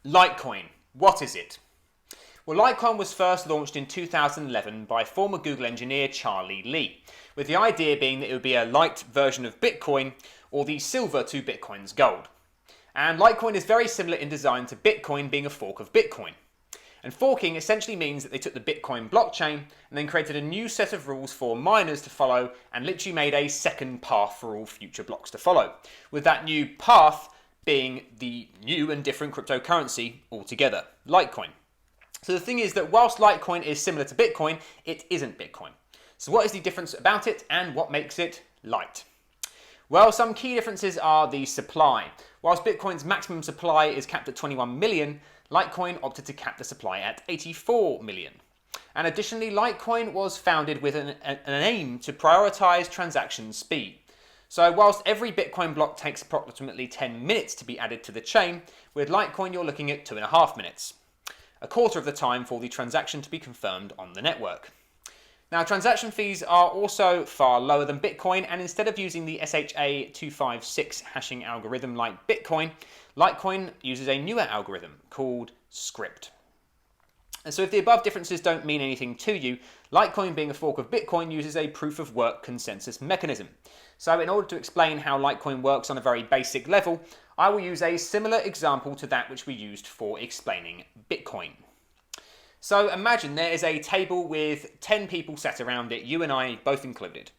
Litecoin, what is it? Well, Litecoin was first launched in 2011 by former Google engineer Charlie Lee, with the idea being that it would be a light version of Bitcoin, or the silver to Bitcoin's gold. And Litecoin is very similar in design to Bitcoin, being a fork of Bitcoin. And forking essentially means that they took the Bitcoin blockchain and then created a new set of rules for miners to follow and literally made a second path for all future blocks to follow, with that new path being the new and different cryptocurrency altogether, Litecoin. So the thing is that whilst Litecoin is similar to Bitcoin, it isn't Bitcoin. So what is the difference about it and what makes it light? Well, some key differences are the supply. Whilst Bitcoin's maximum supply is capped at 21 million, Litecoin opted to cap the supply at 84 million. And additionally, Litecoin was founded with an aim to prioritize transaction speed. So whilst every Bitcoin block takes approximately 10 minutes to be added to the chain, with Litecoin you're looking at 2.5 minutes. A quarter of the time for the transaction to be confirmed on the network. Now, transaction fees are also far lower than Bitcoin, and instead of using the SHA-256 hashing algorithm like Bitcoin, Litecoin uses a newer algorithm called Script. And so if the above differences don't mean anything to you, Litecoin, being a fork of Bitcoin, uses a proof of work consensus mechanism. So in order to explain how Litecoin works on a very basic level, I will use a similar example to that which we used for explaining Bitcoin. So imagine there is a table with 10 people sat around it, you and I both included.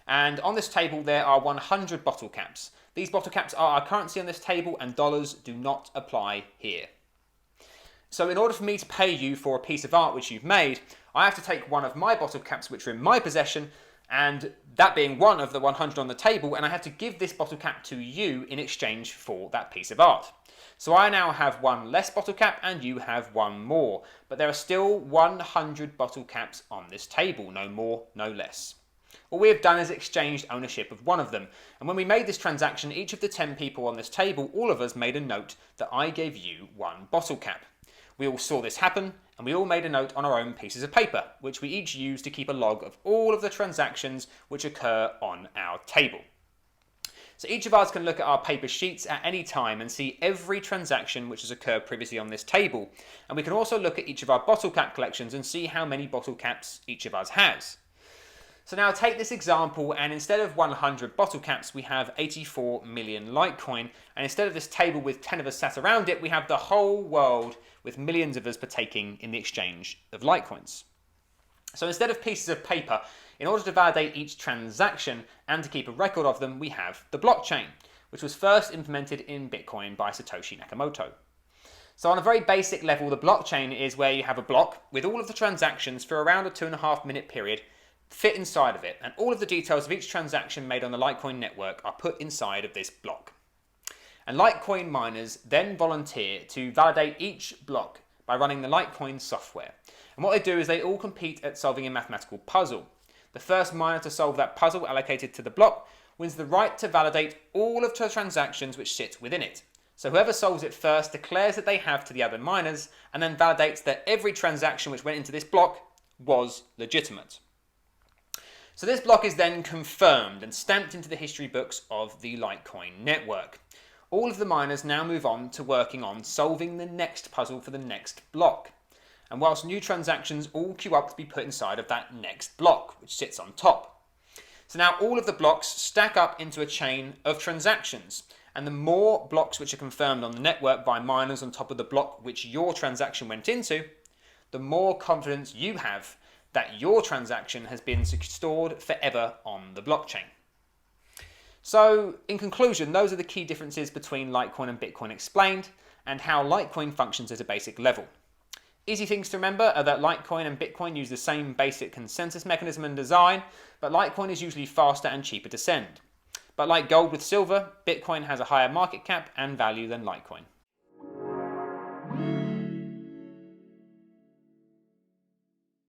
And on this table there are 100 bottle caps. These bottle caps are our currency on this table, and dollars do not apply here. So in order for me to pay you for a piece of art which you've made, I have to take one of my bottle caps which are in my possession, and that being one of the 100 on the table, and I have to give this bottle cap to you in exchange for that piece of art. So I now have one less bottle cap and you have one more, but there are still 100 bottle caps on this table, no more, no less. All we have done is exchanged ownership of one of them, and when we made this transaction, each of the 10 people on this table, all of us made a note that I gave you one bottle cap. We all saw this happen, and we all made a note on our own pieces of paper, which we each used to keep a log of all of the transactions which occur on our table. So each of us can look at our paper sheets at any time and see every transaction which has occurred previously on this table. And we can also look at each of our bottle cap collections and see how many bottle caps each of us has. So now take this example, and instead of 100 bottle caps, we have 84 million Litecoin. And instead of this table with 10 of us sat around it, we have the whole world with millions of us partaking in the exchange of Litecoins. So instead of pieces of paper, in order to validate each transaction and to keep a record of them, we have the blockchain, which was first implemented in Bitcoin by Satoshi Nakamoto. So on a very basic level, the blockchain is where you have a block with all of the transactions for around a 2.5 minute period fit inside of it, and all of the details of each transaction made on the Litecoin network are put inside of this block. And Litecoin miners then volunteer to validate each block by running the Litecoin software. And what they do is they all compete at solving a mathematical puzzle. The first miner to solve that puzzle allocated to the block wins the right to validate all of the transactions which sit within it. So whoever solves it first declares that they have to the other miners, and then validates that every transaction which went into this block was legitimate. So this block is then confirmed and stamped into the history books of the Litecoin network. All of the miners now move on to working on solving the next puzzle for the next block. And whilst new transactions all queue up to be put inside of that next block, which sits on top. So now all of the blocks stack up into a chain of transactions. And the more blocks which are confirmed on the network by miners on top of the block which your transaction went into, the more confidence you have that your transaction has been stored forever on the blockchain. So in conclusion, those are the key differences between Litecoin and Bitcoin explained, and how Litecoin functions at a basic level. Easy things to remember are that Litecoin and Bitcoin use the same basic consensus mechanism and design, but Litecoin is usually faster and cheaper to send. But like gold with silver, Bitcoin has a higher market cap and value than Litecoin.